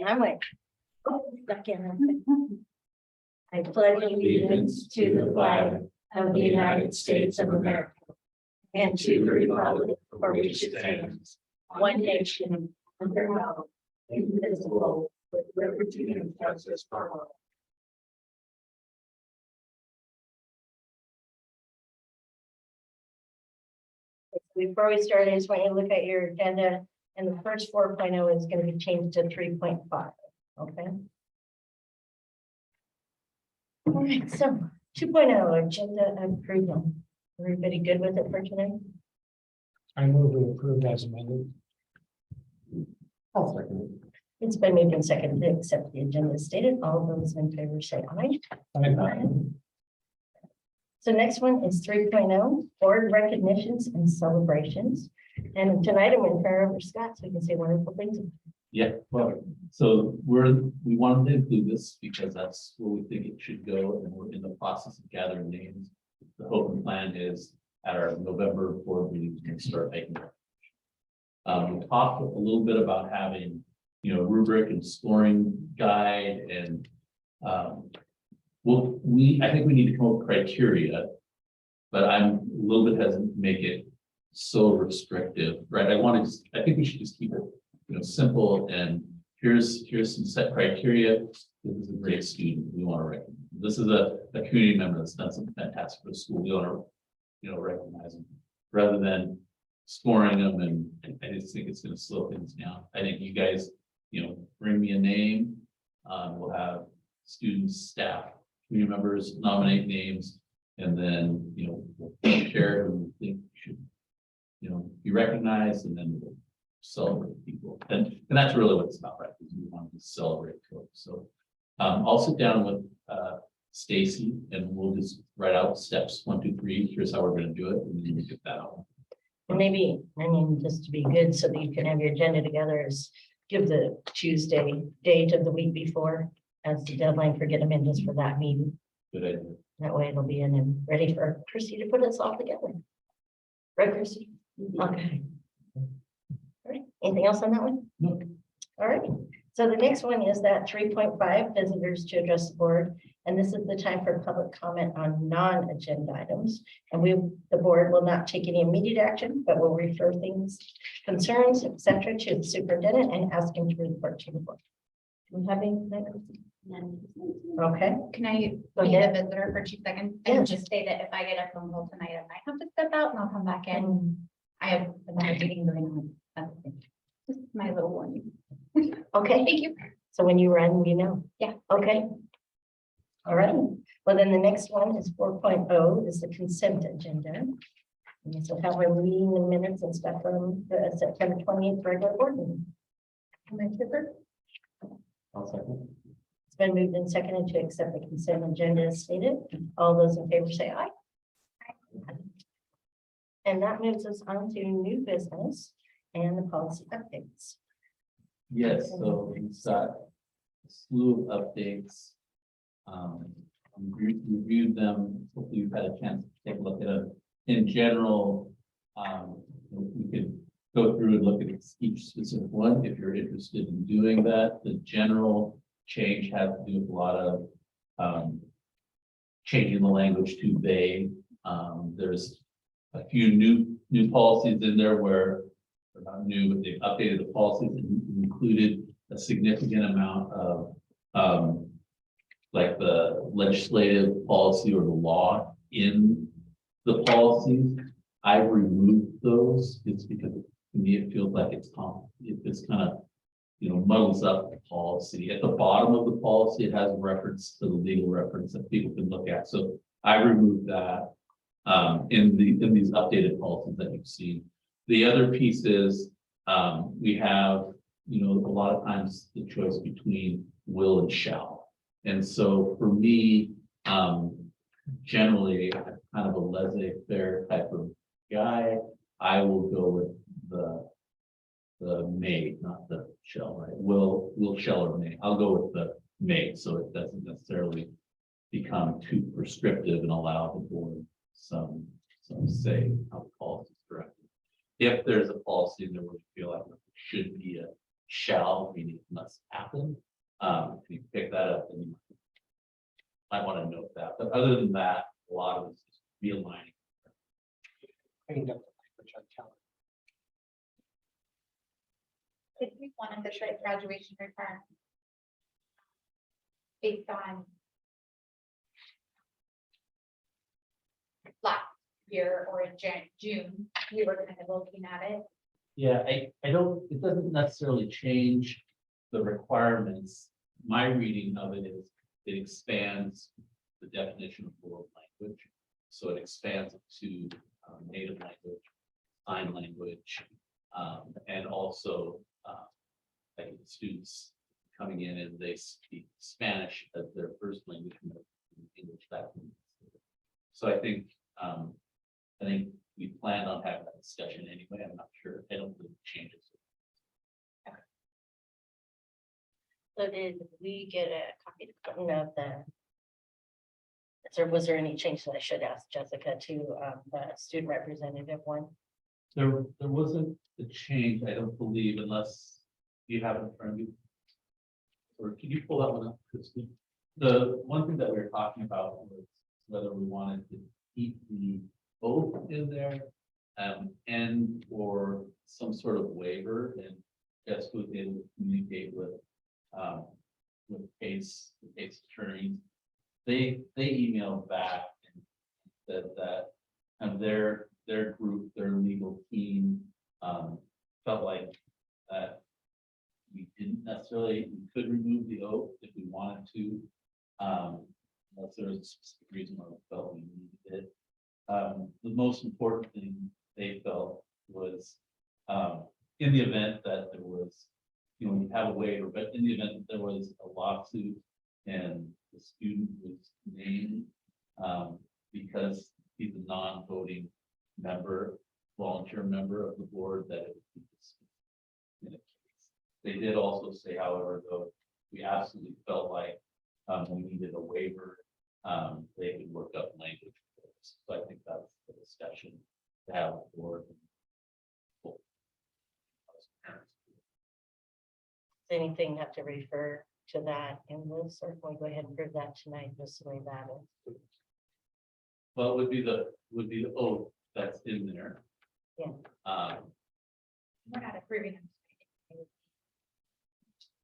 I'm like, oh, stuck in. I pledge allegiance to the flag of the United States of America and to the republic for which it stands, one nation, under God, indivisible, with liberty and justice for all. Before we start, I just want you to look at your agenda, and the first 4.0 is going to be changed to 3.5. Okay. All right, so 2.0 agenda approval. Everybody good with it for tonight? I move to approve as amended. I'll second It's been moved and seconded to accept the agenda as stated. All those in favor say aye. Aye. So next one is 3.0, board recognitions and celebrations. And tonight I'm going to turn over to Scott so we can say wonderful things. Yeah, well, so we wanted to include this because that's where we think it should go, and we're in the process of gathering names. The hope and plan is at our November board meeting, we can start making that. We talked a little bit about having, rubric and scoring guide, and I think we need to come up with criteria, but I'm a little bit hesitant to make it so restrictive, right? I think we should just keep it, simple, and here's some set criteria. This is a great student we want to recognize. This is a community member that's done something fantastic for the school. We want to, recognize them rather than scoring them. And I just think it's going to slow things down. I think you guys, bring me a name. We'll have students, staff, community members nominate names, and then, we'll share who we think should, be recognized, and then we'll celebrate people. And that's really what it's about, right? Because we want to celebrate folks. So I'll sit down with Stacy, and we'll just write out steps 1, 2, 3. Here's how we're going to do it, and then we get that out. And maybe, just to be good so that you can have your agenda together, is give the Tuesday date of the week before as the deadline for getting them in just for that meeting. Good idea. That way it'll be in and ready for Chrissy to put us all together. Right, Chrissy? Okay. All right, anything else on that one? No. All right, so the next one is that 3.5, visitors to address the board. And this is the time for public comment on non-agenda items. And the board will not take any immediate action, but will refer things, concerns, etc., to the superintendent and ask him to report to the board. Do we have anything? Okay. Can I Go be ahead. the visitor for 2 seconds Yeah. and just say that if I get a phone call tonight, I might have to step out and I'll come back in. I have another meeting going on. That's it. Just my little warning. Okay, Thank you. so when you run, Yeah. Okay. All right, well, then the next one is 4.0 is the consent agenda. And so how we're reading the minutes and stuff from the September 28th regular board meeting. Am I clear? I'll second. It's been moved and seconded to accept the consent agenda as stated. All those in favor say aye. And that moves us on to new business and the policy updates. Yes, so we've got a slew of updates. Reviewed them. Hopefully you've had a chance to take a look at them. In general, we could go through and look at each specific one if you're interested in doing that. The general change has to do with a lot of changing the language to they. There's a few new policies in there where they're not new, but they've updated the policies and included a significant amount of like the legislative policy or the law in the policies. I've removed those. It's because to me it feels like it's kind of muddles up the policy. At the bottom of the policy, it has a reference to the legal reference that people can look at. So I removed that in these updated policies that you've seen. The other piece is we have a lot of times the choice between will and shall. And so for me, generally, I'm kind of a laissez-faire type of guy. I will go with the may, not the shall, right? Will, shall, or may. I'll go with the may, so it doesn't necessarily become too prescriptive and allow the board some say how the policy is directed. If there's a policy in there where you feel like there should be a shall, meaning it must happen. If you pick that up, then you might want to note that, but other than that, a lot of this is realigning. Cleaned up the language on calendar. If we wanted to try graduation requirements based on last year or in June, we were kind of looking at it. Yeah, I don't, it doesn't necessarily change the requirements. My reading of it is it expands the definition of world language. So it expands it to native language, sign language, and also like students coming in and they speak Spanish as their first language, and English that. So I think we planned on having that discussion anyway. I'm not sure. I don't think it changes. So did we get a copy of the? So was there any change that I should ask Jessica to the student representative one? There wasn't a change, I don't believe, unless you have it in front of you. Or can you pull that one up, Christie? The one thing that we were talking about was whether we wanted to keep the oath in there, and or some sort of waiver, and Jessica was able to communicate with case attorneys. They emailed back and said that their group, their legal team, felt like that we didn't necessarily, we could remove the oath if we wanted to, unless there was a specific reason why we felt we needed it. The most important thing they felt was in the event that there was, you have a waiver, but in the event that there was a lawsuit and the student was named because he's a non-voting member, volunteer member of the board, that it would be dismissed in a case. They did also say, however, though, we absolutely felt like we needed a waiver, they could work up language for us. So I think that's the discussion to have with the board. Does anything have to refer to that in this, or can we go ahead and prove that tonight, just the way that is? Well, it would be the oath that's in there. Yeah. We're not approving them.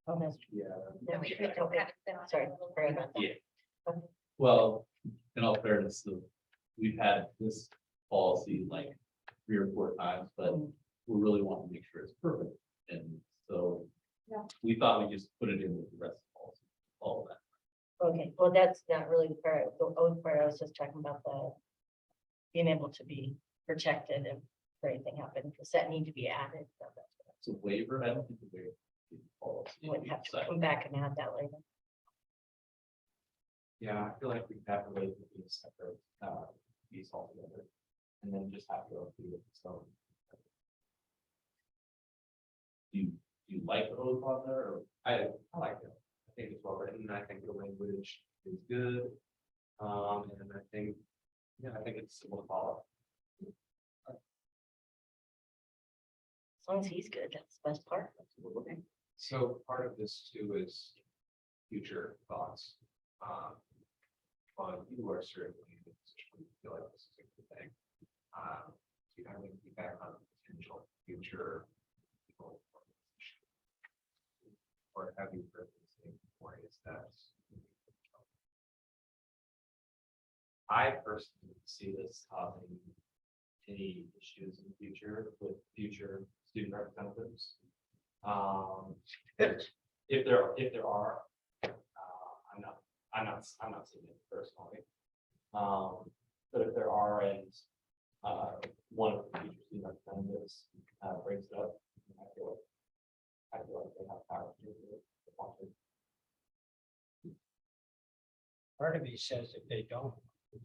Oh, that's true. Yeah. No, We we could don't have- have them. Sorry, sorry about that. Yeah. Well, in all fairness, we've had this policy like 3 or 4 times, but we really want to make sure it's perfect. And so Yeah. we thought we just put it in with the rest of the policy, all of that. Okay, well, that's not really the part, the oath part, I was just talking about the being able to be protected if anything happened, does that need to be added? So that's what It's a waiver. I don't think the waiver. is in the policy. I wouldn't have to come back and add that later. Yeah, I feel like we have to wait for these separate piece altogether, and then just have to go through it. So Do you like the oath on there, or I like it. I think it's well written. I think the language is good. And I think, I think it's simple to follow. As long as he's good, that's the best part. that's what we're looking? So part of this too is future thoughts. But you are certainly in a position where you feel like this is a good thing. Do you have any feedback on potential future people? Or have you heard this thing before? Is that I personally see this causing any issues in the future with future student representatives. If there are, I'm not seeing it personally. But if there are, and one of the future student representatives brings it up, I feel like they have power to do it. Part of me says if they don't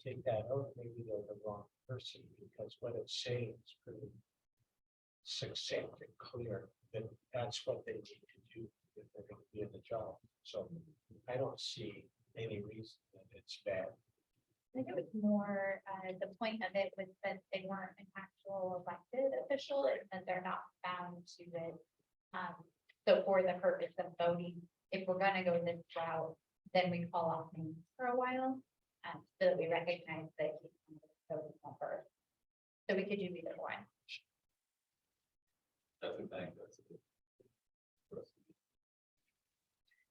take that oath, maybe they're the wrong person, because what it's saying is pretty succinct and clear that that's what they need to do if they're going to be in the job. So I don't see any reason that it's bad. I think it was more, the point of it was that they weren't an actual elected official and that they're not bound to it. So for the purpose of voting, if we're gonna go this route, then we call off names for a while. So that we recognize that he's voting first. So we could do either one. That's a thing, that's a good.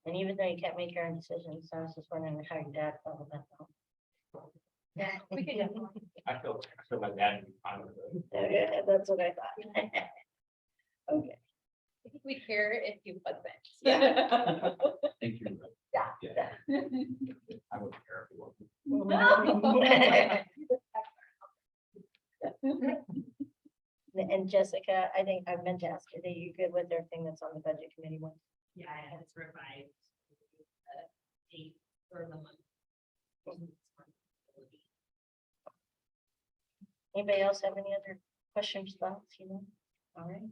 And even though you can't make your own decisions, I was just wondering how your dad felt about that. Yeah, we could do. I feel my dad would be fine with it. Yeah, that's what I thought. Okay. I think we'd hear if you wasn't. Yeah. Thank you. Yeah. I wouldn't care if it wasn't. And Jessica, I think I meant to ask you, are you good with everything that's on the budget committee one? Yeah, I had to revised the date for the month. Anybody else have any other questions, thoughts, All right.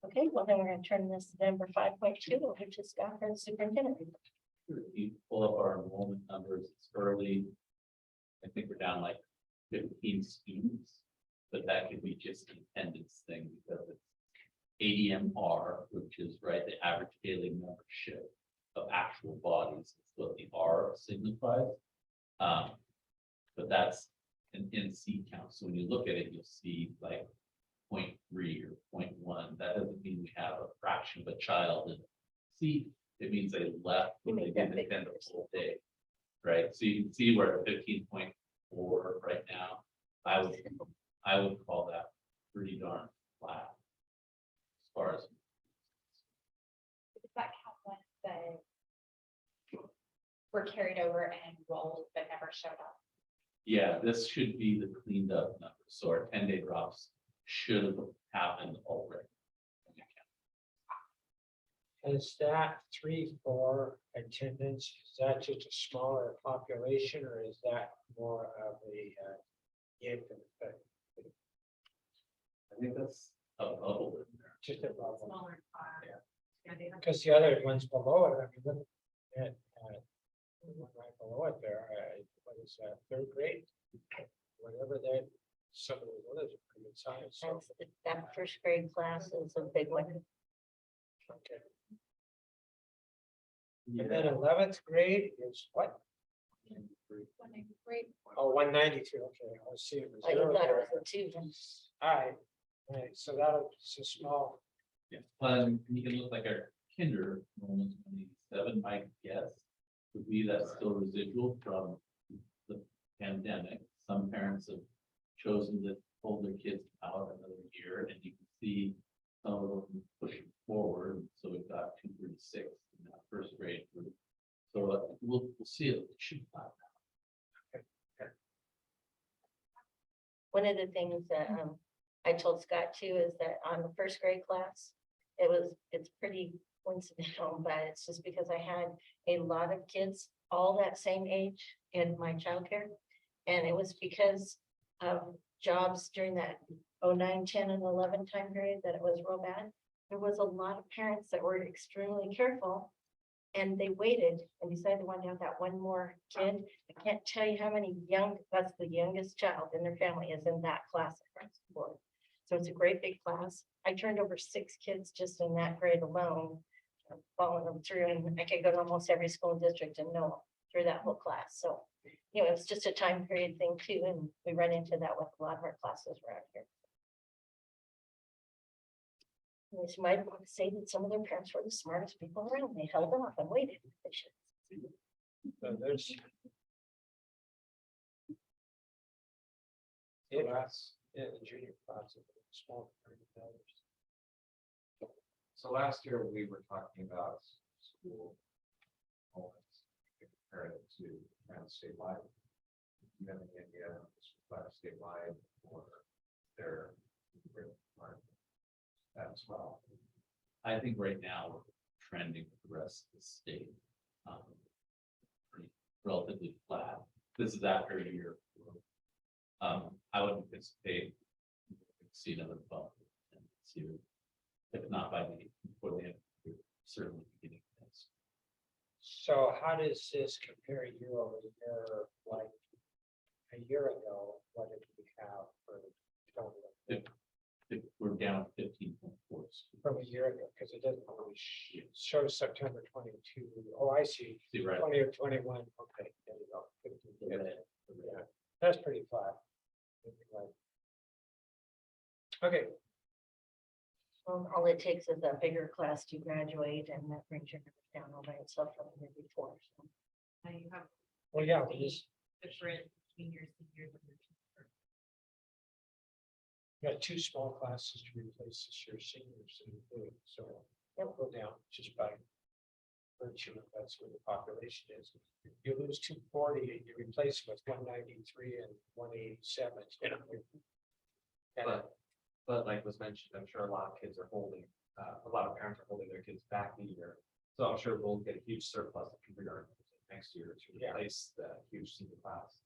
Okay, well, then we're gonna turn this to number 5.2 over to Scott for the superintendent. If you pull up our enrollment numbers, it's early. I think we're down like 15 students, but that could be just an attendance thing because it's ADMR, which is right, the average daily membership of actual bodies, is what the R signifies. But that's an NC count. So when you look at it, you'll see like 0.3 or 0.1. That doesn't mean we have a fraction of a child in C. It means they left when they didn't attend a full day. Right. So you can see we're at 15.4 right now. I would call that pretty darn flat. As far as Does that count ones that were carried over and enrolled but never showed up? yeah, this should be the cleaned up number. So our 10-day drops should have happened already. Is that 3-4 attendance, is that just a smaller population or is that more of a infant effect? I think that's a bubble in there. Just above, Smaller. Yeah, they have because the other ones below it, I mean, look at one right below it there, what is that, third grade? Whatever that, some of the others are pretty good size, so. That first grade class is a big one. Okay. And then 11th grade is what? Great. Oh, 192, okay, I was seeing. the I zero thought it there. was a 2. All right, so that'll, it's a small, Yeah, you can look like our kinder enrollment 27, my guess would be that's still residual from the pandemic. Some parents have chosen to hold their kids out another year, and you can see some of them pushing forward. So we've got 236 in that first grade group. So we'll see it should flatten out. One of the things that I told Scott too is that on the first grade class, it's pretty coincidental, but it's just because I had a lot of kids all that same age in my childcare. And it was because of jobs during that 09, 10, and 11 time period that it was real bad. There was a lot of parents that were extremely careful. And they waited and decided they wanted to have that one more kid. I can't tell you how many that's the youngest child in their family is in that class across the board. So it's a great big class. I turned over 6 kids just in that grade alone, following them through, and I could go to almost every school district and know them through that whole class. So, it was just a time period thing too, and we run into that with a lot of our classes around here. Which might want to say that some of their parents were the smartest people around. They held off and waited. They should. so there's. Yeah, the junior class is small. So last year, we were talking about school. enrollments, compared it to around statewide. Do you have any idea if this was by statewide or their that as well? I think right now we're trending with the rest of the state. Pretty relatively flat. This is after a year. I would anticipate see another bump and see if not by before the end, certainly beginning of next. So how does this compare year over year, like a year ago, what did we have for total? we're down 15.4. from a year ago, because it doesn't really show September 22. Oh, I see. See, right. 20 or 21. Okay, there you go. 15, yeah, that's pretty flat. Okay, Well, all it takes is a bigger class to graduate, and that brings your numbers down all by itself from the year before. So. Now you have well, yeah, we just different juniors, seniors. and juniors. got 2 small classes to replace this year, seniors, and so it'll go down just by virtue of that's where the population is. You lose 240, and you replace with 193 and 187. You know. And But like was mentioned, I'm sure a lot of kids are holding, a lot of parents are holding their kids back a year. So I'm sure we'll get a huge surplus of kindergarten next year to Yeah. replace the huge senior class.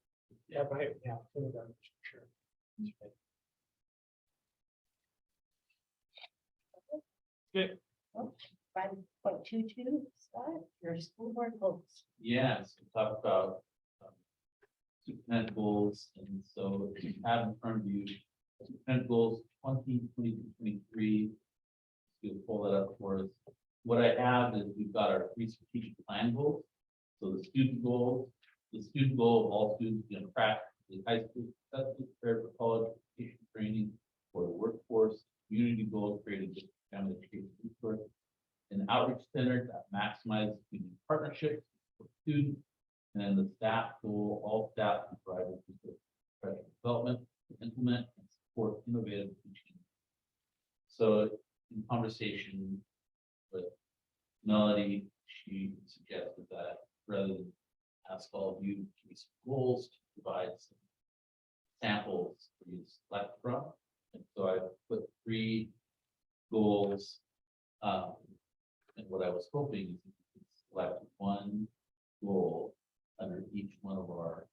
yeah, right, yeah, kindergarten, sure. Good. 5.22, Scott, your school board goals. Yes, we talked about superintendent goals, and so if you have in front of you superintendent goals 2023. You'll pull that up for us. What I have is we've got our 3 strategic plan goals. So the student goal of all students in practice, high school, successfully prepared for college education training for the workforce. Community goal created just family education resource. An outreach center that maximizes student partnerships for students. And then the staff goal, all staff to provide professional development to implement and support innovative teaching. So in conversation with Melody, she suggested that rather than ask all of you to give me some goals, to provide some samples for you to select from. And so I put 3 goals. And what I was hoping is you could select 1 goal under each one of our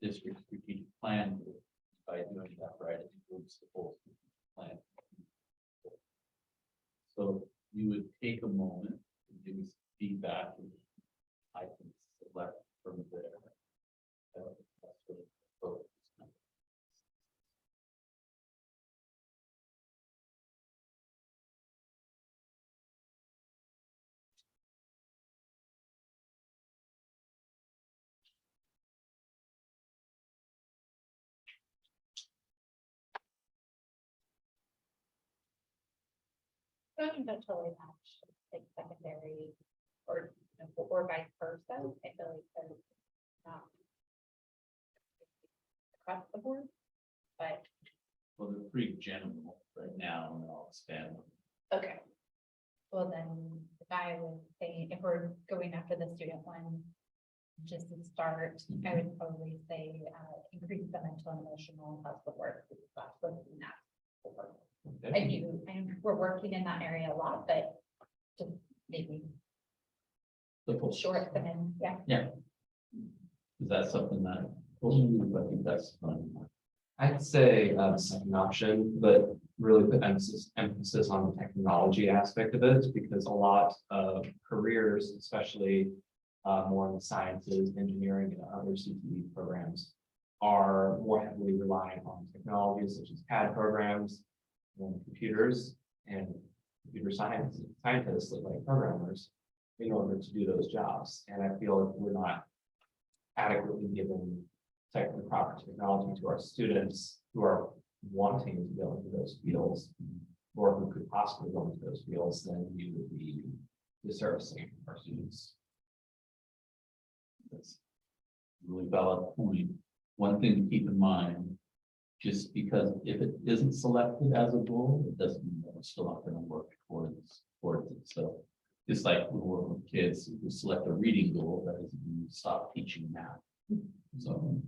district strategic plan goals. By doing that right, it includes the whole strategic plan. So you would take a moment and give me some feedback, and I can select from there. That's what it's focused on. I think that's totally matched, like secondary or vice versa. I feel like there's across the board, but Well, they're pretty general right now, and I'll expand them. okay. Well, then if I would say if we're going after the student one, just to start, I would probably say increase the mental and emotional health support. That's what's in that. Okay. We're working in that area a lot, but just maybe The full short them in, yeah. Yeah. Is that something that, I think that's fun. I'd say second option, but really put emphasis on the technology aspect of it, because a lot of careers, especially more in the sciences, engineering, and other CTE programs, are more heavily reliant on technologies such as CAD programs and computers and computer scientists like programmers in order to do those jobs. And I feel like we're not adequately given the proper technology to our students who are wanting to go into those fields, or who could possibly go into those fields, then we would be disservicing our students. That's a really valid point. One thing to keep in mind, just because if it isn't selected as a goal, it doesn't mean that we're still not going to work towards it. So just like we work with kids, if we select a reading goal, that doesn't mean we stop teaching math. So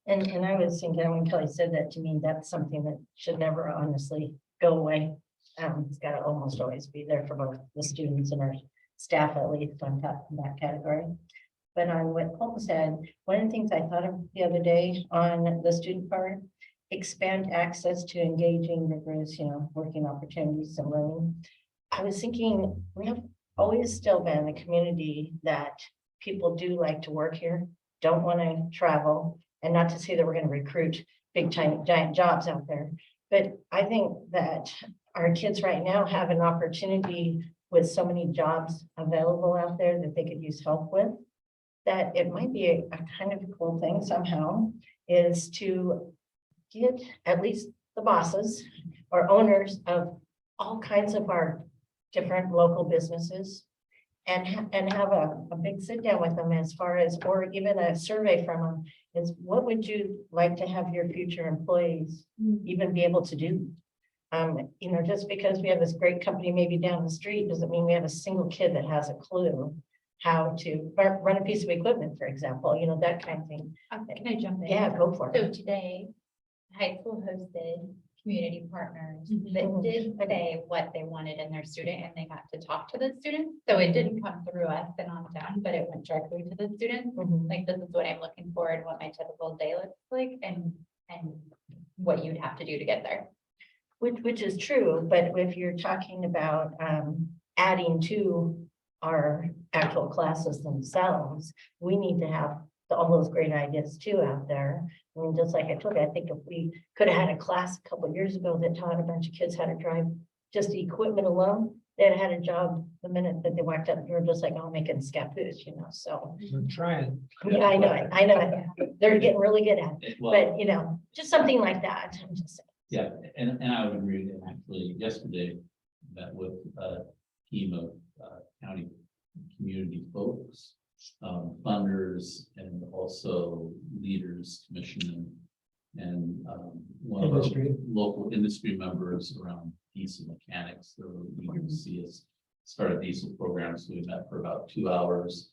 And I was thinking, when Kelly said that to me, that's something that should never honestly go away. It's got to almost always be there for both the students and our staff, at least on top of that category. But on what Holmes said, one of the things I thought of the other day on the student part, expand access to engaging, rigorous, working opportunities and learning. I was thinking, we have always still been a community that people do like to work here, don't want to travel, and not to say that we're going to recruit big time giant jobs out there, But I think that our kids right now have an opportunity with so many jobs available out there that they could use help with. That it might be a kind of a cool thing somehow is to get at least the bosses or owners of all kinds of our different local businesses and have a big sit down with them as far as, or even a survey from them, is what would you like to have your future employees even be able to do? You know, just because we have this great company maybe down the street, doesn't mean we have a single kid that has a clue how to run a piece of equipment, for example, you know, that kind of thing. Can I jump in? Yeah, go for So it. today, high school hosted community partners Mhm. that did say what they wanted in their student and they got to talk to the students. So it didn't come through us and on down, but it went directly to the students. Mhm. Like, this is what I'm looking for and what my typical day looks like and what you'd have to do to get there. Which is true, but if you're talking about adding to our actual classes themselves, we need to have all those great ideas too out there. I mean, just like I told you, I think if we could have had a class a couple of years ago that taught a bunch of kids how to drive just the equipment alone, they'd had a job the minute that they walked up the door, just like, oh, making scappoos, you know, so. We're trying. Yeah, I know it, I know it. They're getting really good at it, Well, but you know, just something like that. I'm just saying. yeah, and I would agree, and actually yesterday met with a team of county community folks, funders, and also leaders, commission and one of our Industry. local industry members around diesel mechanics. They were eager to see us start a diesel program, so we met for about 2 hours.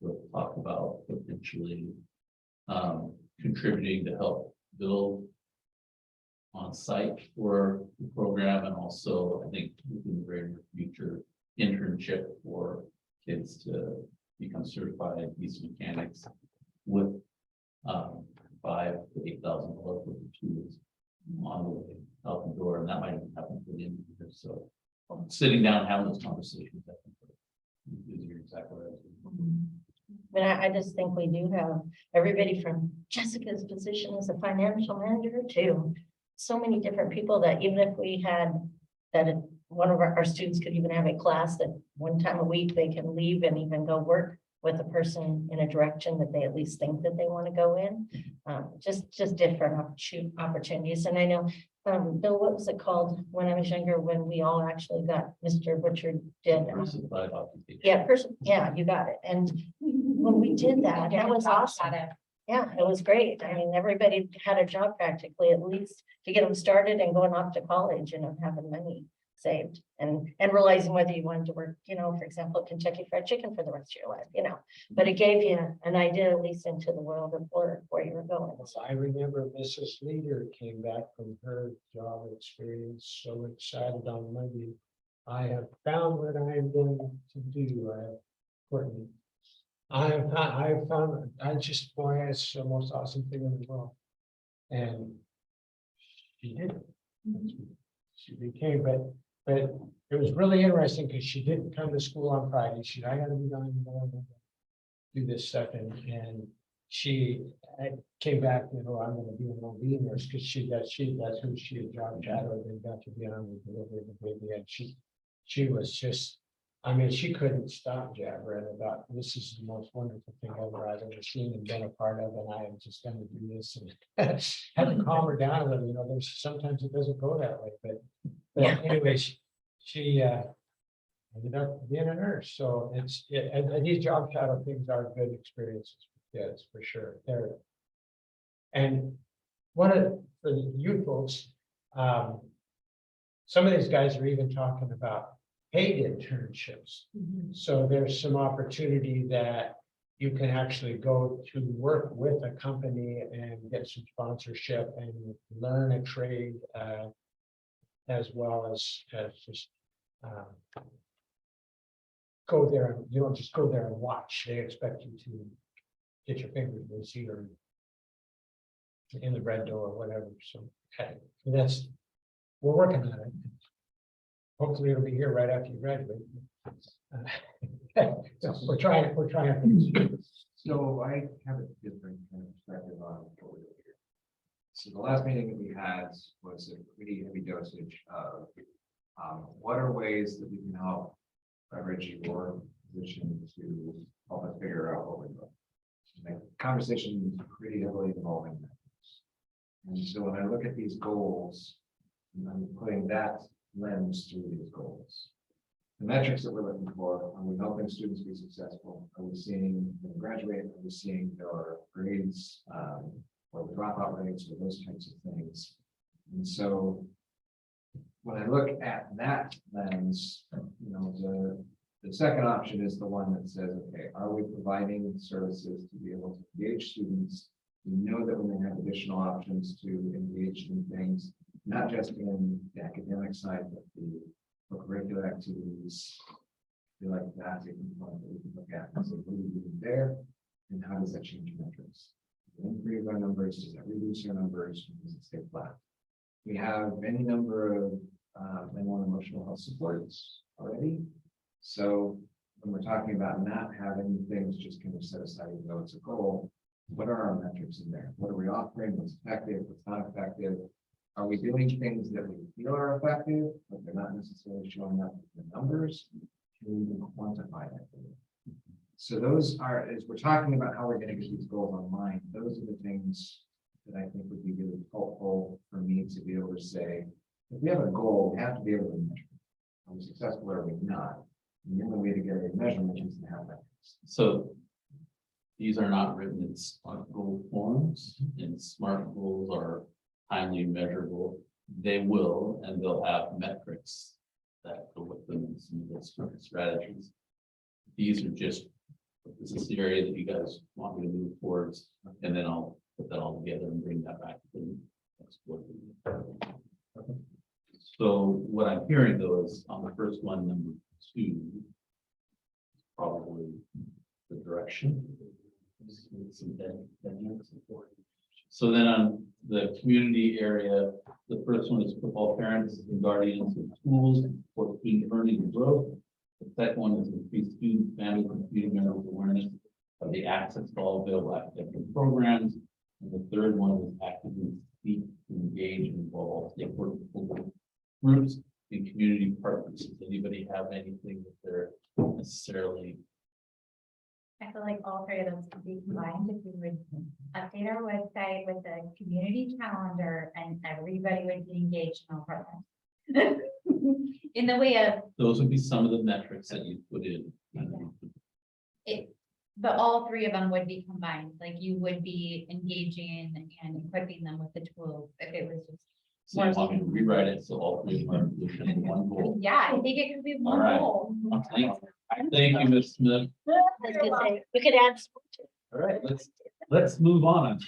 We'll talk about potentially contributing to help build on site for the program, and also I think within the very near future internship for kids to become certified diesel mechanics with $5,000 to $8,000 worth of tools on the way out the door, and that might even happen for the end of the year. So sitting down and having those conversations, I think you're exactly right. But I just think we do have everybody from Jessica's position as a financial manager to so many different people that even if we had that one of our students could even have a class that one time a week they can leave and even go work with a person in a direction that they at least think that they want to go in. Just different opportunities. And I know, Bill, what was it called when I was younger, when we all actually got Mr. Butcher did? Diversified occupation. Yeah, you got it. And when we did that, that was awesome. Yeah, it was great. I mean, everybody had a job practically, at least to get them started and going off to college and having money saved and realizing whether you wanted to work, you know, for example, Kentucky Fried Chicken for the rest of your life, you know, but it gave you an idea at least into the world of work where you were going. So, I remember Mrs. Leader came back from her job experience, so excited on Monday. I have found what I'm going to do. Courtney. I have found, boy, it's the most awesome thing in the world. And she did it. She became, but it was really interesting because she didn't come to school on Friday. She, I gotta be gone tomorrow, do this stuff, and I came back, you know, I'm gonna be an OB nurse because that's who she had job shadowed and got to be on with delivery of the baby, and she was just, I mean, she couldn't stop jabbering about this is the most wonderful thing I've ever seen and been a part of, and I am just gonna do this, and had to calm her down a little, you know, there's sometimes it doesn't go that way, but Yeah. anyway, she ended up being a nurse, so and these job shadow things are good experiences for kids, for sure. And one of for you folks, some of these guys are even talking about paid internships. So there's some opportunity that you can actually go to work with a company and get some sponsorship and learn a trade, as well as just go there. You don't just go there and watch. They expect you to get your fingers busy or in the red door or whatever. So we're working on it. Hopefully it'll be here right after you graduate. We're trying. So I have a different kind of perspective on it over here. So the last meeting that we had was a pretty heavy dosage of what are ways that we can help leverage your position to help us figure out what we're doing. The conversation is pretty heavily involving that. And so when I look at these goals, I'm putting that lens through these goals. The metrics that we're looking for, are we helping students be successful? Are we seeing them graduate? Are we seeing their grades or the dropout rates or those types of things? And so when I look at that lens, you know, the second option is the one that says, okay, are we providing services to be able to engage students? We know that we're going to have additional options to engage in things, not just in the academic side, but the curricular activities. I feel like that's a component that we can look at and say, what are we doing there? And how does that change metrics? Does it increase our numbers? Does that reduce our numbers? Or does it stay flat? We have any number of mental and emotional health supports already. So when we're talking about not having things just kind of set aside, even though it's a goal, what are our metrics in there? What are we offering? What's effective? What's not effective? Are we doing things that we feel are effective, but they're not necessarily showing up in the numbers? Can we even quantify that? So those are, as we're talking about how we're going to get these goals online, those are the things that I think would be really helpful for me to be able to say, if we have a goal, we have to be able to measure. Are we successful or are we not? And the only way to get a measurement is to have that. So these are not written in SMART goal forms, and SMART goals are highly measurable. They will, and they'll have metrics that go with them and some of those strategies. These are just, this is the area that you guys want me to move towards, and then I'll put that all together and bring that back to the next board meeting. So what I'm hearing though is on the first one, number 2, probably the direction. So then on the community area, the first one is football parents and guardians of schools for student learning and growth. The second one is increased student, family, and community members awareness of the access to all available academic programs. And the third one is actively seek to engage and involve all stakeholder groups and community partners. Does anybody have anything that they're necessarily? I feel like all 3 of those could be combined if we would update our website with a community calendar and everybody would be engaged in all programs. In the way of Those would be some of the metrics that you put in. it, but all 3 of them would be combined, like you would be engaging and equipping them with the tools if it was just. So you want me to rewrite it so all 3 of them are included in one goal? Yeah, I think it could be All one right. goal. Thank you, Ms. Smith. I was gonna say, we could add. All right, let's move on.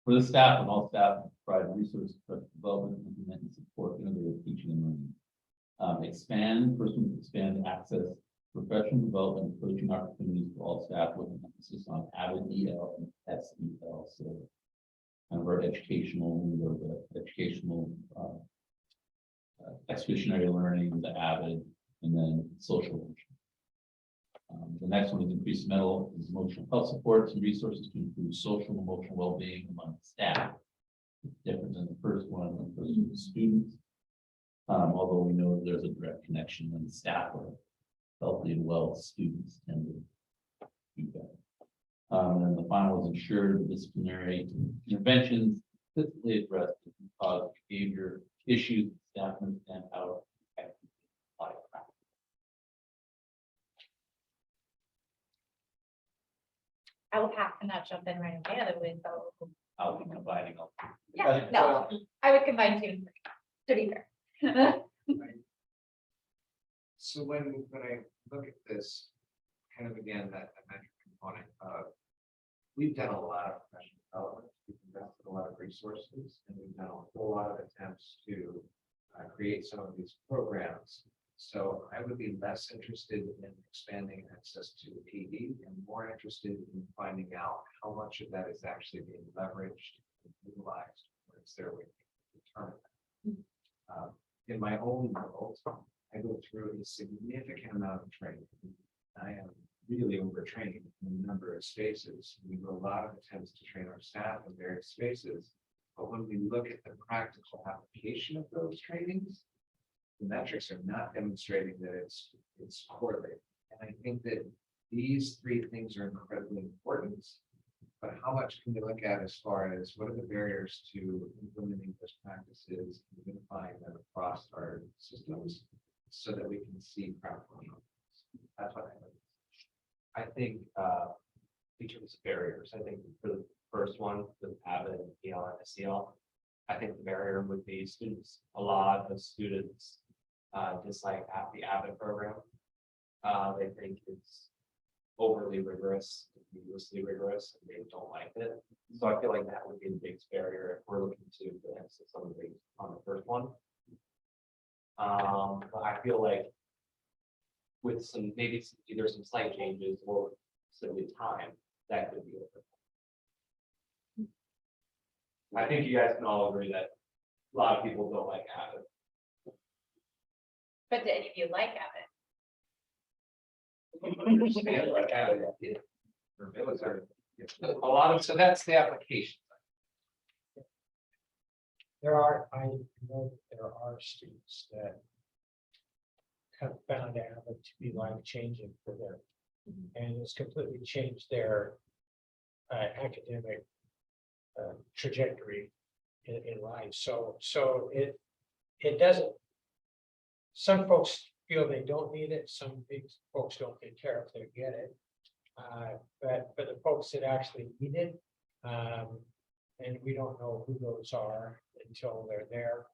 For the staff and all staff, provide resources for development, implement, and support innovative teaching and learning. Expand access, professional development, and coaching opportunities for all staff with an emphasis on avid EL and SEL. So kind of our educational expeditionary learning, the avid, and then social learning. The next one is increased mental and emotional health supports and resources to improve social and emotional well-being among staff. It's different than the first one, the first one is students. Although we know there's a direct connection when staff are healthy and well, students tend to do that. And then the final is ensured disciplinary interventions specifically address the cause of behavior issues, staff understand how to effectively apply practice. I will pass and not jump in right away, otherwise so. I'll be combining all. Yeah, no, I would combine 2 and 3, to be fair. So when I look at this, kind of again, that metric component of, we've done a lot of professional development, we've invested a lot of resources, and we've done a whole lot of attempts to create some of these programs. So I would be less interested in expanding access to PD and more interested in finding out how much of that is actually being leveraged and utilized, or is there a way to determine that? In my own world, I go through a significant amount of training. I am really overtrained in a number of spaces. We do a lot of attempts to train our staff in various spaces. But when we look at the practical application of those trainings, the metrics are not demonstrating that it's correlated. And I think that these three things are incredibly important. But how much can we look at as far as what are the barriers to implementing best practices, and unifying them across our systems so that we can see practical outcomes? That's what I think in terms of barriers, I think for the first one, with Avid and EL and SEL, I think the barrier would be students. A lot of students dislike the Avid program. They think it's overly rigorous, needlessly rigorous, and they don't like it. So I feel like that would be the biggest barrier if we're looking to put emphasis on the first one. But I feel like with some maybe either some slight changes or simply time, that could be it. I think you guys can all agree that a lot of people don't like Avid. But do any of you like Avid? understand what Avid is. For military, A lot of, so that's the application. I know that there are students that have found Avid to be life-changing for them. And it's completely changed their academic trajectory in life. So it doesn't. Some folks feel they don't need it. Some big folks don't care if they get it. But for the folks that actually need it, and we don't know who those are until they're there.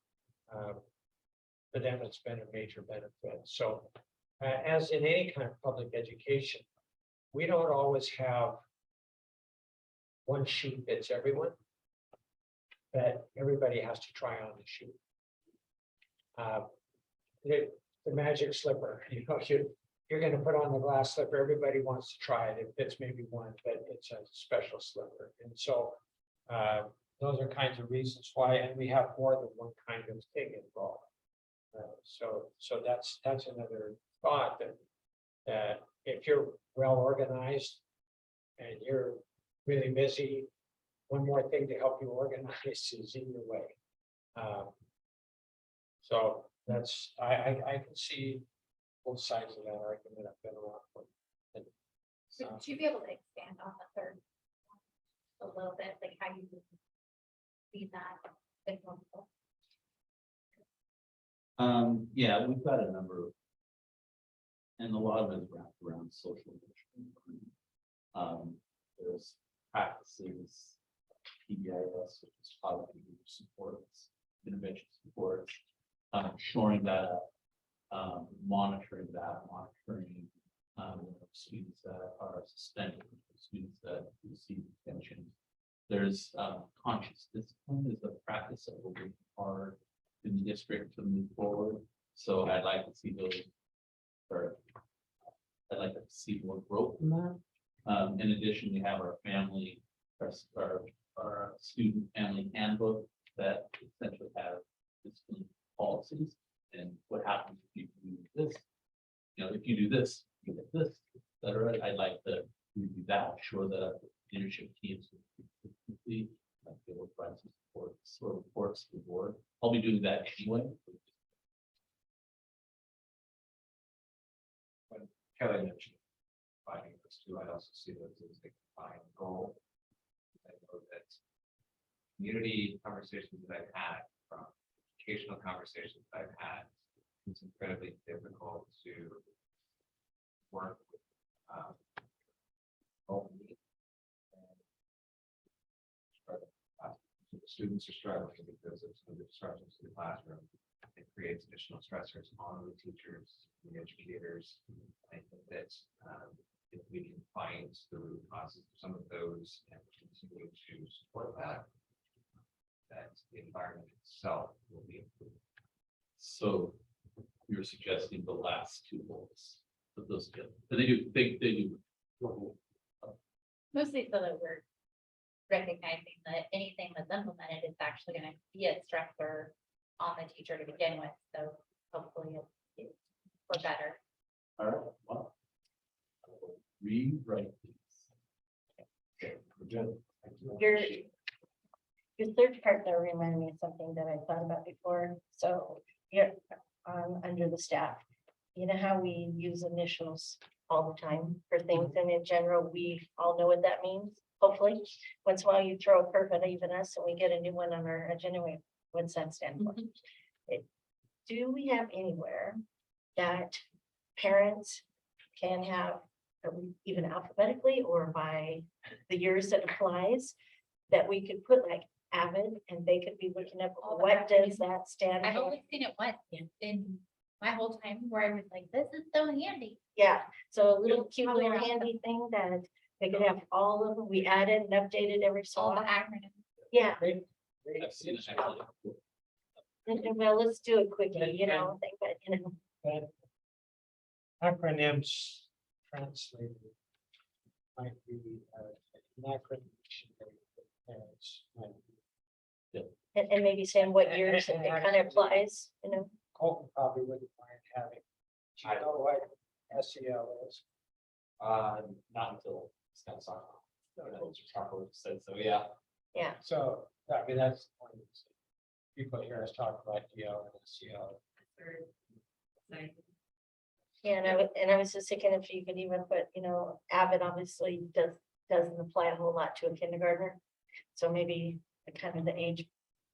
For them, it's been a major benefit. So as in any kind of public education, we don't always have one shoe fits everyone, but everybody has to try on the shoe. The magic slipper, you're going to put on the glass slipper. Everybody wants to try it. It fits maybe one, but it's a special slipper. And so those are kinds of reasons why, and we have more than one kind of thing involved. So that's another thought that if you're well organized and you're really busy, one more thing to help you organize is in your way. So that's I can see both sides of that argument. I've been around for it. Would you be able to expand on the third one a little bit, like how you see that? Yeah, we've got a number of, and a lot of it is wrapped around social emotion. There's practices, PBIS, which is positive behavior supports, intervention supports, shoring that up, monitoring students that are suspended, students that receive detention. There's conscious discipline is a practice that will be hard in the district to move forward. So I'd like to see those, or I'd like to see more growth in that. In addition, we have our family, our student family handbook that essentially have discipline policies and what happens if you do this. If you do this, you get this, etc. I'd like to review that, sure that leadership teams complete, reports to the board. I'll be doing that anyway. when Kelly mentioned finding this too, I also see those as a defined goal. I know that community conversations that I've had, from educational conversations that I've had, it's incredibly difficult to work with both needs. The students are struggling because of some of the disruptions to the classroom. It creates additional stressors on the teachers, the educators. I think that if we can find the root causes of some of those and continue to support that the environment itself will be improved. So you're suggesting the last two goals, but those together. But they do. Mostly so that we're recognizing that anything that's implemented is actually going to be a stressor on the teacher to begin with. So hopefully we're better. All right. Well, rewrite these. Okay, we're good. Thank you. Your third part there reminded me of something that I thought about before. So here, under the staff, you know how we use initials all the time for things, and in general, we all know what that means. Hopefully, once in a while you throw a curve at even us and we get a new one on our agenda. What's that stand for? Do we have anywhere that parents can have, even alphabetically or by the years that applies, that we could put like avid and they could be looking up, Oh, what that- does that stand I've for? only seen it once in my whole time where I was like, this is so handy. Yeah, so a little It's cute probably little around handy thing that they could have all of them. We added and updated every so All the often. acronyms. Yeah, I've seen it actually. and well, let's do it quickly, you know, thing, but you know, But acronyms translated might be an acronym dictionary for parents. might be- and maybe saying what years it kind of applies, you know. Colton probably wouldn't mind having. Do you know what SEL is? Not until it's kind of song. Said so, yeah. Yeah, So, I mean, that's the point. People hear us talk about DL and SEL. yeah, and I was just thinking if you could even put, you know, Avid obviously doesn't apply a whole lot to a kindergartner. So maybe the kind of the age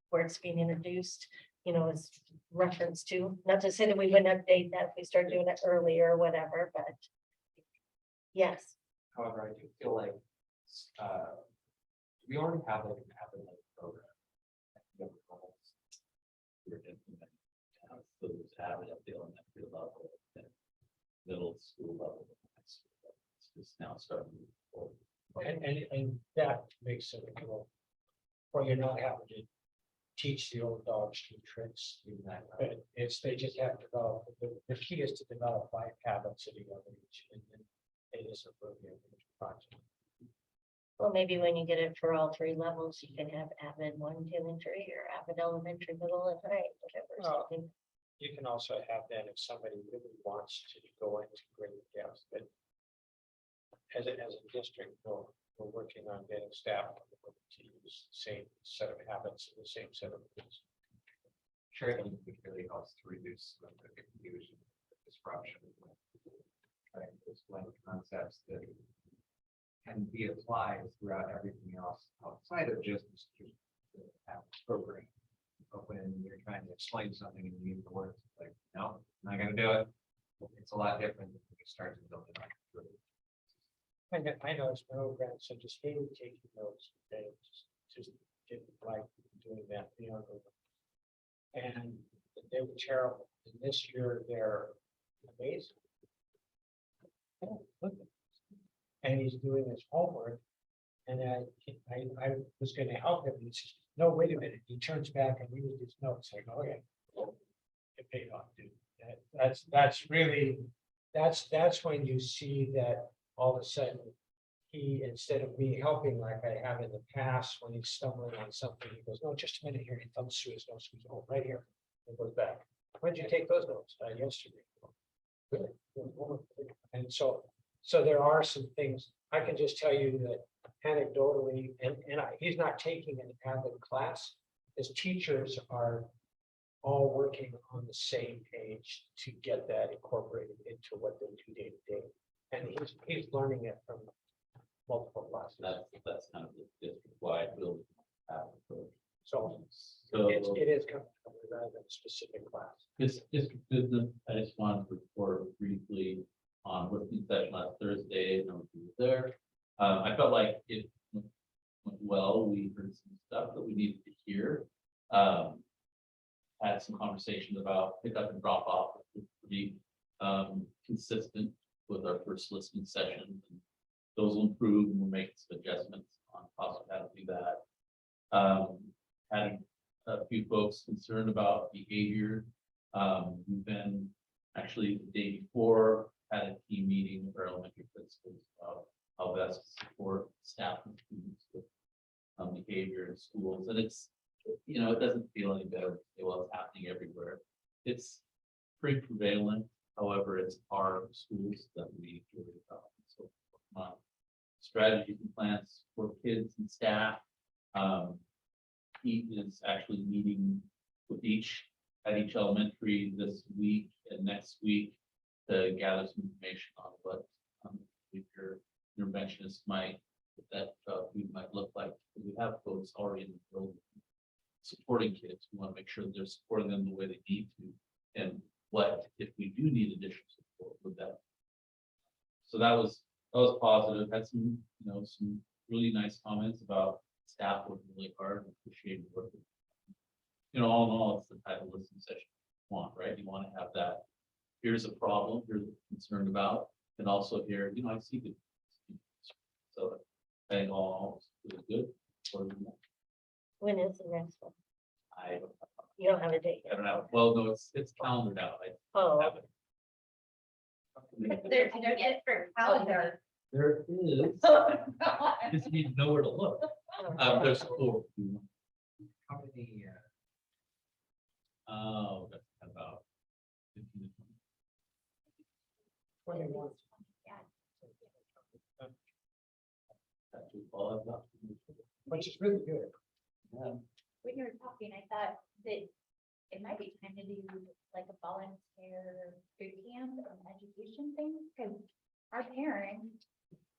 where it's being introduced, you know, is reference to, not to say that we wouldn't update that if we start doing it earlier or whatever, but. Yes, However, I do feel like, we already have like an avid program. We're implementing, so there's avid at the elementary level, and middle school level. High school level. It's just now starting to move forward. And that makes it, well, or you're not having to teach the old dogs new tricks. But it's, they just have to develop, the key is to develop life habits at a young age. And then it is a brilliant project. well, maybe when you get it for all three levels, you can have Avid 1, 2, and 3, or Avid elementary, middle, and high, whatever. Well, something. You can also have that if somebody really wants to go into great depth, but as a district, we're working on getting staff to use the same set of habits and the same set of rules. Sure, I think it really helps to reduce the confusion, the disruption. Right, explain concepts that can be applied throughout everything else outside of just the program. But when you're trying to explain something and you use the words like, no, I'm not gonna do it. It's a lot different when you start to build it up. I know it's no grants, so just hated taking notes. They just didn't like doing that, you know. And they were terrible. And this year they're amazing. Oh, look at this. And he's doing his homework. And I was gonna help him. And he says, no, wait a minute. He turns back and reads his notes. I go, okay. It paid off, dude. That's really, that's when you see that all of a sudden, he, instead of me helping like I have in the past, when he's stumbling on something, he goes, no, just a minute here. He thumbs through his notes. He goes, oh, right here. And goes back. When did you take those notes? Yesterday. Really? And so there are some things, I can just tell you that anecdotally, and he's not taking an avid class. His teachers are all working on the same page to get that incorporated into what they do day to day. And he's learning it from multiple classes. That's kind of the district-wide build. So So it is coming from rather than a specific class. this district business, I just wanted to report briefly on listening session last Thursday, and I was there. I felt like it went well. We heard some stuff that we needed to hear. Had some conversations about pick up and drop off, which would be consistent with our first listening session. And those will improve, and we'll make some adjustments on possibly how to do that. Had a few folks concerned about behavior. We've been actually the day before had a team meeting with our elementary principals about how best to support staff and students with behavior in schools. And it's, you know, it doesn't feel any better. Well, it's happening everywhere. It's pretty prevalent. However, it's our schools that we really about. So strategies and plans for kids and staff. He is actually meeting with at each elementary this week and next week to gather some information on what your interventionists might, what that we might look like. We have folks already in the building supporting kids. We want to make sure that they're supporting them the way they need to. And what, if we do need additional support with that. So that was positive. Had some, some really nice comments about staff working really hard and appreciating work. All in all, it's the type of listening session you want, right? You want to have that. Here's a problem, here's what you're concerned about, and also here, I see good. So I think all is good. When is the next one? I You don't have a date yet. don't know. Well, no, it's calendared out. I Oh, have it. There's no different calendar. There is. Just need to know where to look. There's four. How many, Oh, that's about 15 to 20. 21. That's all I've got. Which is really good. Yeah. When you were talking, I thought that it might be time to do like a volunteer boot camp and education thing, because our parents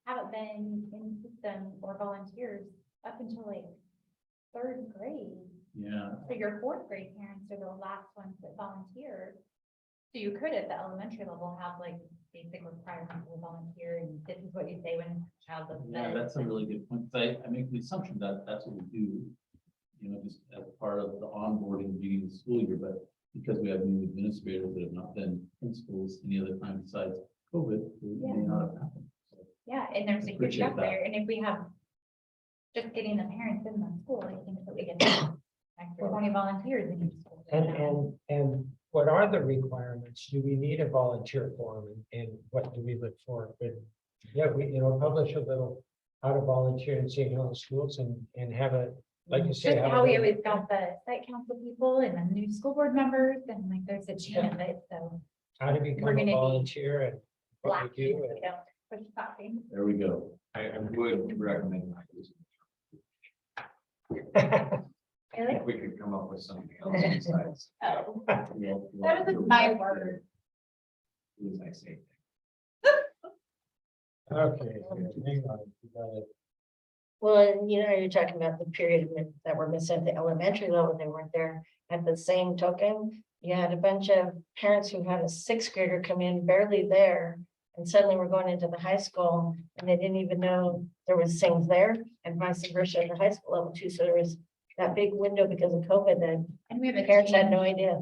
haven't been in the system or volunteers up until like 3rd grade. Yeah. So your 4th grade parents are the last ones that volunteer. So you could at the elementary level have like basic requirements to volunteer, and this is what you say when a child doesn't. Yeah, that's a really good point. 'Cause I make the assumption that that's what we do, just as part of the onboarding beginning of the school year, but because we have new administrators that have not been principals any other time besides COVID, it may not have happened. So, Yeah, and there's a huge Appreciate gap that. there, and if we have just getting the parents in the school, I think that we get extra 20 volunteers in each school. And what are the requirements? Do we need a volunteer form and what do we look for? But yeah, we, publish a little how to volunteer in St. Helens schools and have a, like you say. Just have a how we little- always got the site council people and the new school board members, and like there's a chain of it, so. How to we're become a gonna be volunteer and what Black, we do. we don't push stopping. There we go. I would recommend not using. Really? If we could come up with something else besides. Oh, That that was my word. As I say. Okay, hang on. We got it. well, and you're talking about the period that were missing at the elementary level, they weren't there. At the same token, you had a bunch of parents who had a 6th grader come in barely there. And suddenly we're going into the high school and they didn't even know there was things there, and vice versa at the high school level too. So there was that big window because of COVID that And we have a parents had change, no idea.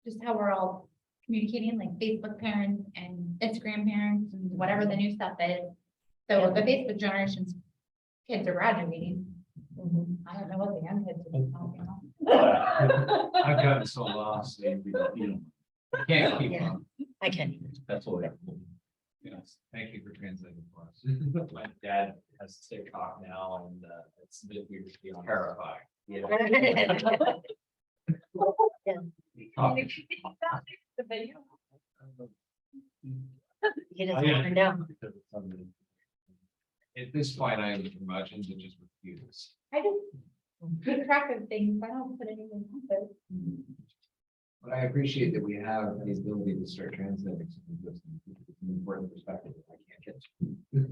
just how we're all communicating, like Facebook parents and Instagram parents and whatever the new stuff is. So the Facebook generation's kids are graduating. Mhm. I don't know what the young kids are talking about. I've gotten so lost. You can't keep Yeah. up. I can. That's all. Yes, thank you for translating for us. My dad has to talk now, and it's a bit weird to be on. Terrifying. Yeah. The video. He doesn't want to know. At this point, I am curmudgeon to just refuse. I just keep track of things. I don't put anything on there. But I appreciate that we have the ability to start translating some of this. It's an important perspective that I can't get to.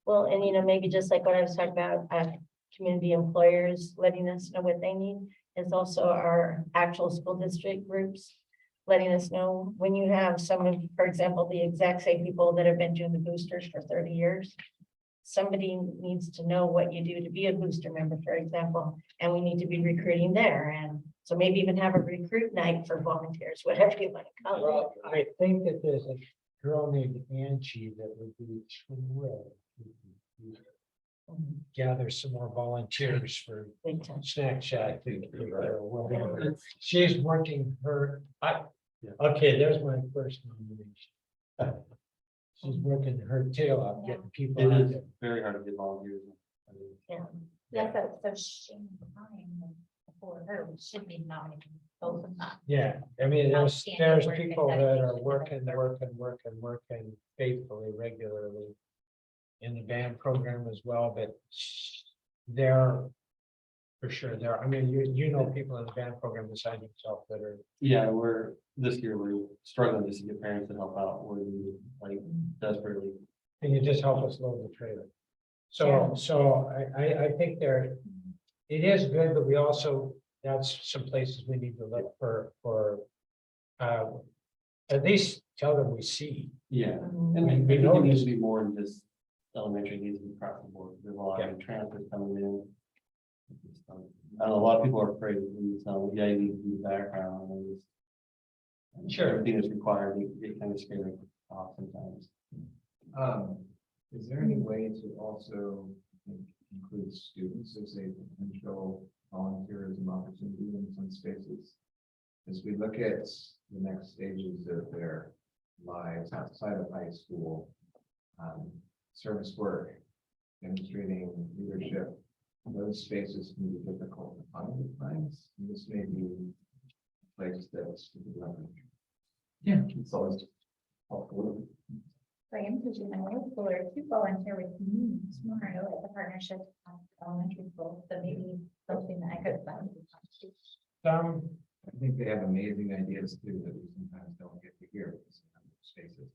Well, and maybe just like what I was talking about, community employers letting us know what they need is also our actual school district groups. Letting us know when you have some of, for example, the exact same people that have been doing the boosters for 30 years. Somebody needs to know what you do to be a booster member, for example, and we need to be recruiting there. And so maybe even have a recruit night for volunteers, whatever you want to call it. Well, I think that there's a girl named Angie that would be thrilled to gather some more volunteers for Big time. snack shack. Or whatever. She's working okay, there's my first nomination. She's working her tail off getting people out there. very hard to get volunteers. Yeah. So shame time for her, we should be nominating both of them. Yeah, I mean, there's Outstanding work and people that are dedication. working faithfully, regularly. in the band program as well, but they're for sure there. I mean, you know people in the band program besides yourself that are. Yeah, this year we're struggling just to get parents to help out, we're like desperately. Can you just help us load the trailer? Yeah. So I think it is good, but we also, that's some places we need to look for. At least tell them we see. Yeah, Mhm. and We we know know it needs this. to be more than just elementary, it needs to be across the board, there's a lot of transfers coming in. I know a lot of people are afraid when you tell them, yeah, you need to do background and Sure. everything is required, you get kind of scared off sometimes. Is there any way to also include students as a potential volunteerism opportunity in some spaces? As we look at the next stages of their lives outside of high school, service work, demonstrating leadership, those spaces can be difficult to find at times. And this may be a place that's. Yeah, it's always helpful. Graham, did you know, or to volunteer with me tomorrow at the partnership at elementary school, so maybe something that I could find. I think they have amazing ideas too that we sometimes don't get to hear in some spaces.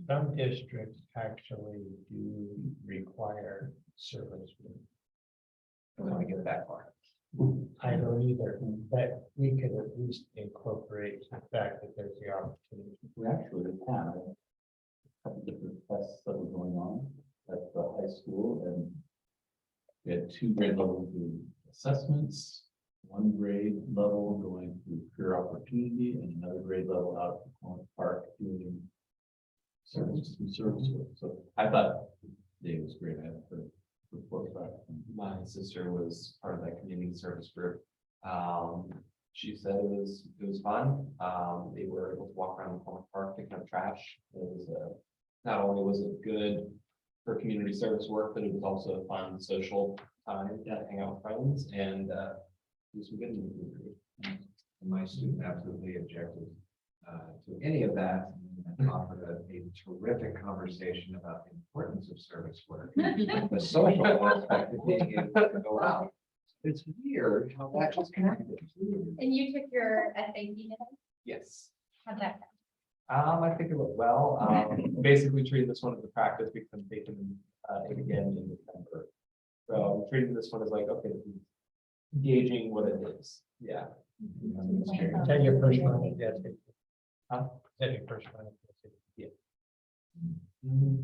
Some districts actually do require service. I don't want to get that far. I don't either, but we could at least incorporate the fact that there's the opportunity. We actually had a couple different tests that were going on at the high school, and we had 2 grade levels of assessments, 1 grade level going through career opportunity, and another grade level out at the Corner Park doing service work. So I thought Dave was great. I had to report back. My sister was part of that community service group. She said it was fun. They were able to walk around the Corner Park picking up trash. It was not only was it good for community service work, but it was also a fun social time to hang out with friends and do some good. And my student absolutely objected to any of that and offered a terrific conversation about the importance of service work. The social aspect of being able to go out. It's weird how that just connected. And you took your SAT test? Yes. How'd that go? I think it went well. Basically treating this one as a practice because I'm taking it again in December. So I'm treating this one as like, okay, gauging what it is. Yeah. Is that your first one? Huh? Is that your first one?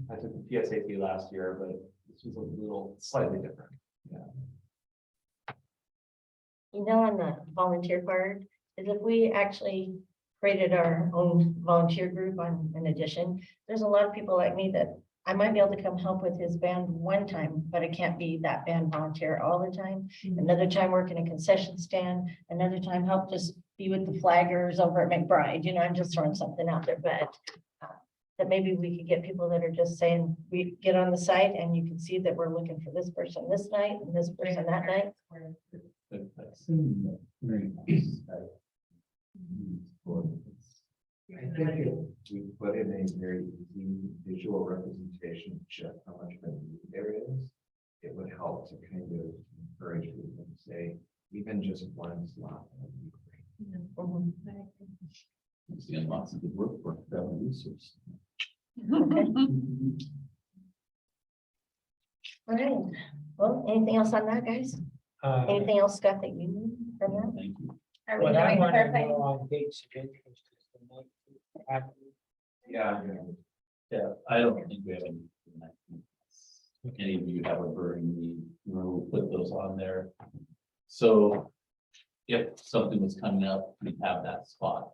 I took the PSAT last year, but this was a little slightly different. You know, on the volunteer part, is if we actually created our own volunteer group on an addition, there's a lot of people like me that I might be able to come help with his band one time, but I can't be that band volunteer all the time. Another time work in a concession stand, another time help just be with the flaggers over at McBride, you know, I'm just throwing something out there, but that maybe we could get people that are just saying, we get on the site and you can see that we're looking for this person this night and this person that night. That's in the very nice. I think if we put in a very easy visual representation of just how much of a need there is, it would help to kind of encourage people to say, even just one slot would be great. Mhm. Seeing lots of good work for travel resource. Okay. All right, well, anything else on that, guys? Anything else, Scott, that you need from that? Thank you. Are we What I doing want to perfect? know on dates of interest is the night. Yeah. Yeah, I don't think we have any. Any of you have a burning need, we'll put those on there. So if something was coming up, we'd have that spot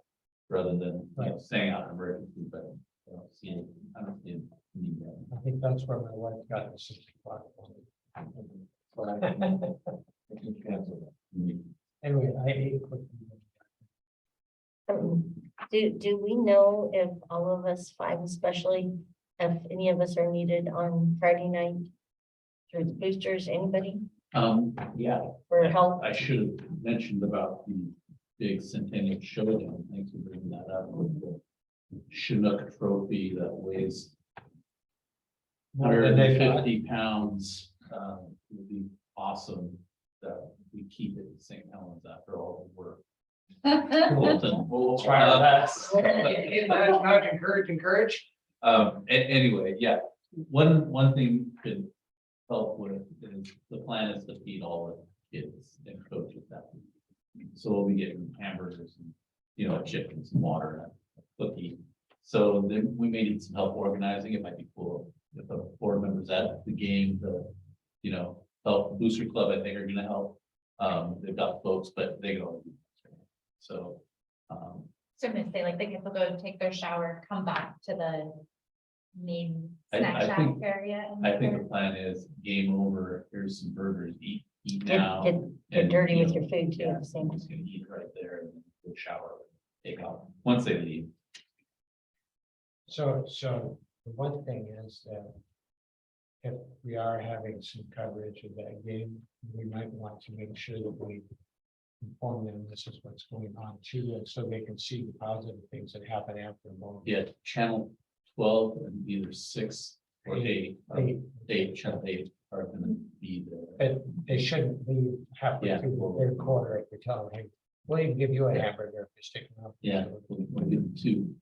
rather than, you know, saying out an emergency, but I don't see any, I don't see any need there. I think that's where my wife got the 6 o'clock. But I can cancel that. Anyway, I ate quick. Do we know if all of us 5 especially, if any of us are needed on Friday night? Through the boosters, anybody Yeah, for help? I should have mentioned about the big centennial showdown. Thanks for bringing that up with the Chinook trophy that weighs More than they thought. 150 pounds, would be awesome that we keep it in St. Helens after all the work. We'll try our best. Encourage. Anyway, yeah, one thing could help with is the plan is to feed all the kids and coaches that week. So we'll be getting hamburgers and, you know, chicken, some water and a cookie. So then we may need some help organizing. It might be cool if the board members at the game, you know, help Booster Club, I think are gonna help. They've got folks, but they go. So, So I'm gonna say, like, the kids will go and take their shower, come back to the main I snack shack think- area. and I think there. the plan is game over, here's some burgers, eat Get, now. get and, dirty you with know, your food too Yeah, at the same I'm just time. gonna eat right there and then go shower, take off, once they leave. So the one thing is that if we are having some coverage of that game, we might want to make sure that we inform them this is what's going on too, and so they can see the positive things that happen after the moment. Yeah, channel 12 and either 6 or 8, channel 8 are gonna be there. But they shouldn't leave halfway Yeah. through the third quarter if you're telling them, hey, we'll even give you a hamburger if you're sticking up. Yeah, we'll give them two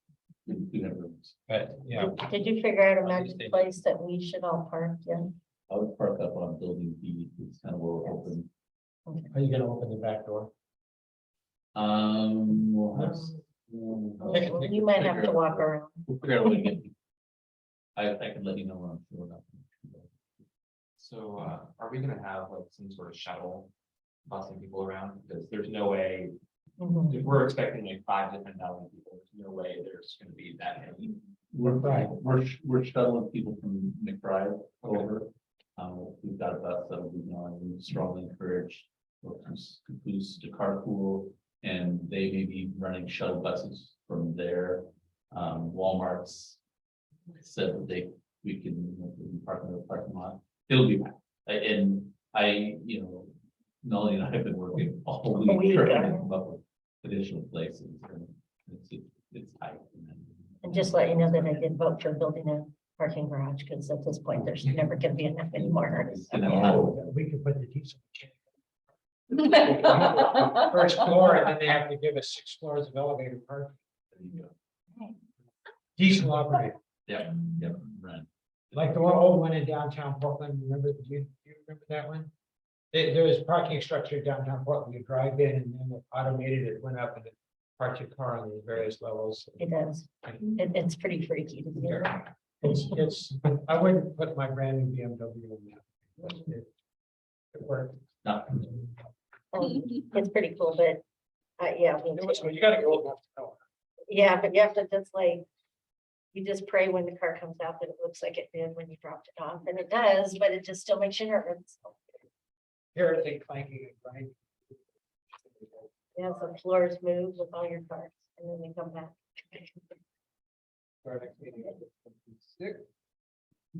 hamburgers. But, yeah, Did you figure out a At magic least they- place that we should all park in? I would park up on building B, it's kind of where we're open. are you gonna open the back door? We'll have. You might have to walk around. We'll figure out a way to get. I can let you know when I'm showing up. So, are we gonna have like some sort of shuttle busing people around? Because there's no way, Mhm. if we're expecting like 5 to 10,000 people, there's no way there's gonna be that many. We're shuttling people from McBride over. We've got a bus that will be going, we strongly encourage folks to carpool. And they may be running shuttle buses from there. Walmart's said that we can park in the parking lot. It'll be packed. And you know, Melanie and I have been working all week, week trying to yeah. come up with additional places. And it's tight. And just let you know that I did vote for building a parking garage, because at this point, there's never gonna be enough anymore. We could put the diesel. First floor, and then they have to give us 6 floors of elevator parking. Diesel operated, Yeah, right. like the old one in downtown Portland, remember, do you remember that one? There was parking structure downtown Portland, you drive in and then it automated, it went up and it parked your car on the various levels. It does. It's pretty freaky to hear. It's, I wouldn't put my brand new BMW in that. It worked. No, It's pretty cool, but, yeah, me It was, too. you gotta go enough to know. Yeah, but you have to just like, you just pray when the car comes out that it looks like it did when you dropped it off, and it does, but it just still makes you nervous. Hear everything clanking and grinding. Yeah, the floors move with all your cars, and then they come back. For our next meeting.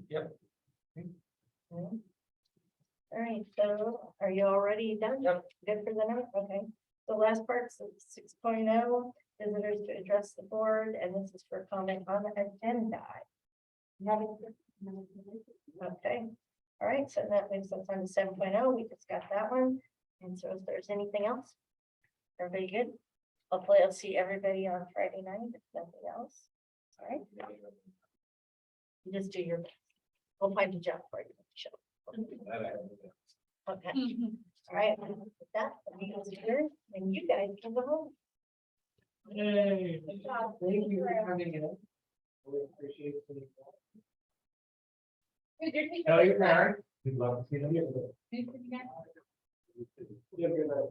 Yep. All right, so are you already done? Yep. Good for the night? Okay. The last part's 6.0, visitors to address the board, and this is for comment on the agenda. Okay, all right, so that moves us on to 7.0. We just got that one. And so if there's anything else, everybody good? Hopefully I'll see everybody on Friday night, if nothing else. All right. You just do your best. We'll find a job for you. Sure. Okay, all right, with that, the meeting's adjourned, and you guys can go home. Yay. Good job. Thank you for coming in. We appreciate it. Who's your teacher? Tell your parents, we'd love to see them. Who's your teacher? You have a good night.